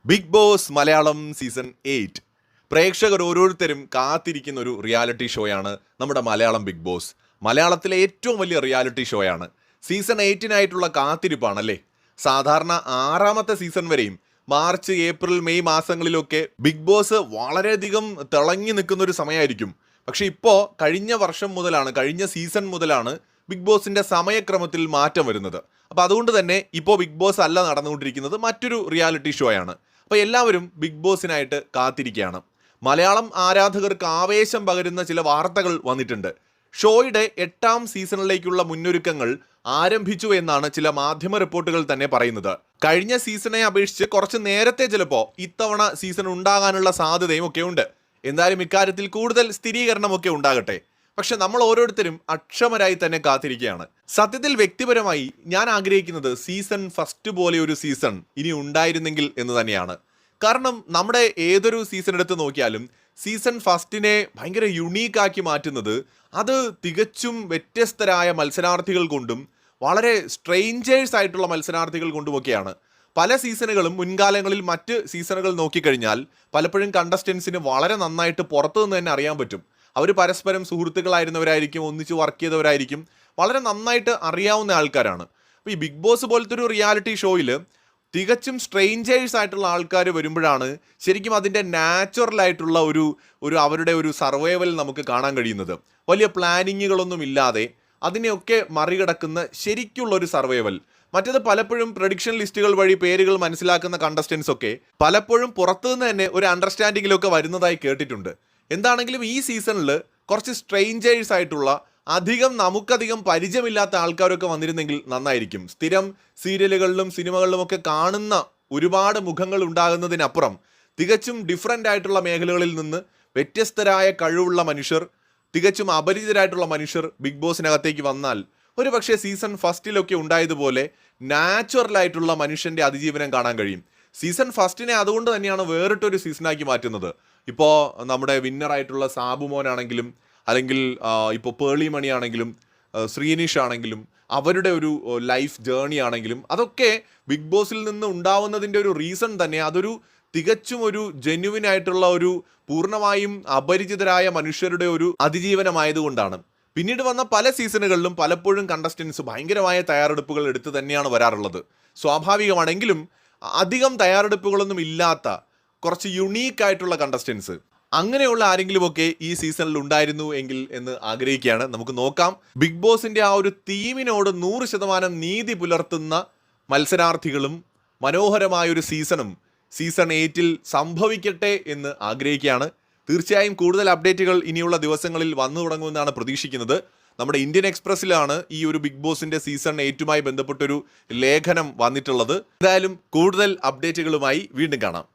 Big boss Malayalam season 8 പ്രേക്ഷകർ ഓരോരുത്തരും കാത്തിരിക്കുന്ന ഒരു റിയാലിറ്റി ഷോയാണ് നമ്മുടെ മലയാളം ബിഗ് ബോസ്. മലയാളത്തിലെ ഏറ്റവും വലിയ റിയാലിറ്റി ഷോയാണ്. സീസൺ 8നായിട്ടുള്ള കാത്തിരിപ്പാണല്ലേ. സാധാരണ 6ാമത്തെ സീസൺ വരെയും മാർച്ച്, ഏപ്രിൽ, മെയ് മാസങ്ങളിലൊക്കെ ബിഗ് ബോസ് വളരെയധികം തിളങ്ങി നിൽക്കുന്ന ഒരു സമയമായിരിക്കും. പക്ഷെ ഇപ്പോൾ കഴിഞ്ഞ സീസൺ മുതലാണ് ബിഗ് ബോസിന്റെ സമയക്രമത്തിൽ മാറ്റം വരുന്നത്. അപ്പോൾ അതുകൊണ്ട് തന്നെ ഇപ്പോൾ ബിഗ് ബോസ് അല്ല നടന്നുകൊണ്ടിരിക്കുന്നത്, മറ്റൊരു റിയാലിറ്റി ഷോയാണ്. അപ്പോൾ എല്ലാവരും ബിഗ് ബോസിനായിട്ട് കാത്തിരിക്കുകയാണ്. മലയാളം ആരാധകർക്ക് ആവേശം പകരുന്ന ചില വാർത്തകൾ വന്നിട്ടുണ്ട്. ഷോയുടെ 8ാം സീസണിലേക്കുള്ള മുന്നൊരുക്കങ്ങൾ ആരംഭിച്ചു എന്നാണ് ചില മാധ്യമ റിപ്പോർട്ടുകൾ തന്നെ പറയുന്നത്. കഴിഞ്ഞ സീസണെ അപേക്ഷിച്ച് കുറച്ച് നേരത്തെ ചിലപ്പോൾ ഇത്തവണ സീസൺ ഉണ്ടാകാനുള്ള സാധ്യതയും ഒക്കെ ഉണ്ട്. എന്തായാലും ഇക്കാര്യത്തിൽ കൂടുതൽ സ്ഥിരീകരണമൊക്കെ ഉണ്ടാകട്ടെ. പക്ഷെ നമ്മൾ ഓരോരുത്തരും അക്ഷമരായി തന്നെ കാത്തിരിക്കുകയാണ്. സത്യത്തിൽ വ്യക്തിപരമായി ഞാൻ ആഗ്രഹിക്കുന്നത് സീസൺ ഫസ്റ്റ് പോലെ ഒരു സീസൺ ഇനി ഉണ്ടായിരുന്നെങ്കിൽ എന്ന് തന്നെയാണ്. കാരണം നമ്മുടെ ഏതൊരു സീസൺ എടുത്ത് നോക്കിയാലും സീസൺ ഫസ്റ്റിനെ ഭയങ്കര യുണീക്കാക്കി മാറ്റുന്നത് അത് തികച്ചും വ്യത്യസ്തരായ മത്സരാർത്ഥികൾ കൊണ്ടും വളരെ സ്ട്രേഞ്ചേഴ്സ് ആയിട്ടുള്ള മത്സരാർത്ഥികൾ കൊണ്ടുമൊക്കെയാണ്. പല സീസണുകളും മുൻകാലങ്ങളിൽ മറ്റ് സീസണുകൾ നോക്കിക്കഴിഞ്ഞാൽ പലപ്പോഴും കണ്ടസ്റ്റൻസിന് വളരെ നന്നായിട്ട് പുറത്തു നിന്ന് തന്നെ അറിയാൻ പറ്റും. അവർ പരസ്പരം സുഹൃത്തുക്കളായിരുന്നവരായിരിക്കും, ഒന്നിച്ച് വർക്ക് ചെയ്തവരായിരിക്കും, വളരെ നന്നായിട്ട് അറിയാവുന്ന ആൾക്കാരാണ്. അപ്പോൾ ഈ ബിഗ് ബോസ് പോലത്തെ ഒരു റിയാലിറ്റി ഷോയിൽ തികച്ചും സ്ട്രേഞ്ചേഴ്സ് ആയിട്ടുള്ള ആൾക്കാർ വരുമ്പോഴാണ് ശരിക്കും അതിൻ്റെ നാച്ചുറലായിട്ടുള്ള ഒരു അവരുടെ ഒരു സർവൈവൽ നമുക്ക് കാണാൻ കഴിയുന്നത്. വലിയ പ്ലാനിങ്ങുകളൊന്നും ഇല്ലാതെ അതിനെയൊക്കെ മറികടക്കുന്ന ശരിക്കുള്ള ഒരു സർവൈവൽ. മറ്റേത് പലപ്പോഴും പ്രഡിക്ഷൻ ലിസ്റ്റുകൾ വഴി പേരുകൾ മനസ്സിലാക്കുന്ന കണ്ടസ്റ്റൻസ് ഒക്കെ പലപ്പോഴും പുറത്തുനിന്ന് തന്നെ ഒരു അണ്ടർസ്റ്റാൻഡിങ്ങിലൊക്കെ വരുന്നതായി കേട്ടിട്ടുണ്ട്. എന്താണെങ്കിലും ഈ സീസണിൽ കുറച്ച് സ്ട്രേഞ്ചേഴ്സ് ആയിട്ടുള്ള നമുക്കധികം പരിചയമില്ലാത്ത ആൾക്കാരൊക്കെ വന്നിരുന്നെങ്കിൽ നന്നായിരിക്കും. സ്ഥിരം സീരിയലുകളിലും സിനിമകളിലും ഒക്കെ കാണുന്ന ഒരുപാട് മുഖങ്ങൾ ഉണ്ടാകുന്നതിനപ്പുറം തികച്ചും ഡിഫറൻ്റ് ആയിട്ടുള്ള മേഖലകളിൽ നിന്ന് വ്യത്യസ്തരായ കഴിവുള്ള മനുഷ്യർ, തികച്ചും അപരിചിതരായിട്ടുള്ള മനുഷ്യർ ബിഗ് ബോസിനകത്തേക്ക് വന്നാൽ ഒരു പക്ഷേ സീസൺ ഫസ്റ്റിലൊക്കെ ഉണ്ടായതുപോലെ നാച്ചുറലായിട്ടുള്ള മനുഷ്യൻ്റെ അതിജീവനം കാണാൻ കഴിയും. സീസൺ ഫസ്റ്റിനെ അതുകൊണ്ട് തന്നെയാണ് വേറിട്ടൊരു സീസണാക്കി മാറ്റുന്നത്. ഇപ്പോൾ നമ്മുടെ വിന്നറായിട്ടുള്ള സാബുമോനാണെങ്കിലും, അല്ലെങ്കിൽ ഇപ്പോൾ പേളി മണി ആണെങ്കിലും, ശ്രീനിഷ് ആണെങ്കിലും, അവരുടെ ഒരു ലൈഫ് ജേണി ആണെങ്കിലും അതൊക്കെ ബിഗ് ബോസിൽ നിന്ന് ഉണ്ടാവുന്നതിൻ്റെ ഒരു റീസൺ തന്നെ അതൊരു തികച്ചും ഒരു ജെന്യുവിൻ ആയിട്ടുള്ള ഒരു പൂർണ്ണമായും അപരിചിതരായ മനുഷ്യരുടെ ഒരു അതിജീവനമായതുകൊണ്ടാണ്. പിന്നീട് വന്ന പല സീസണുകളിലും പലപ്പോഴും കണ്ടസ്റ്റൻസ് ഭയങ്കരമായ തയ്യാറെടുപ്പുകൾ എടുത്ത് തന്നെയാണ് വരാറുള്ളത്. സ്വാഭാവികമാണെങ്കിലും അധികം തയ്യാറെടുപ്പുകളൊന്നും ഇല്ലാത്ത കുറച്ച് യുണീക്കായിട്ടുള്ള കണ്ടസ്റ്റൻസ് അങ്ങനെയുള്ള ആരെങ്കിലുമൊക്കെ ഈ സീസണിൽ ഉണ്ടായിരുന്നു എങ്കിൽ എന്ന് ആഗ്രഹിക്കുകയാണ്. നമുക്ക് നോക്കാം. ബിഗ് ബോസിന്റെ ആ ഒരു തീമിനോട് 100% നീതി പുലർത്തുന്ന മത്സരാർത്ഥികളും മനോഹരമായൊരു സീസണും സീസൺ 8 സംഭവിക്കട്ടെ എന്ന് ആഗ്രഹിക്കുകയാണ്. തീർച്ചയായും കൂടുതൽ അപ്ഡേറ്റുകൾ ഇനിയുള്ള ദിവസങ്ങളിൽ വന്നു തുടങ്ങുമെന്നാണ് പ്രതീക്ഷിക്കുന്നത്. നമ്മുടെ ഇന്ത്യൻ എക്സ്പ്രസ്സിലാണ് ഈ ഒരു ബിഗ് ബോസിന്റെ സീസൺ 8മായി ബന്ധപ്പെട്ടൊരു ലേഖനം വന്നിട്ടുള്ളത്. എന്തായാലും കൂടുതൽ അപ്ഡേറ്റുകളുമായി വീണ്ടും കാണാം.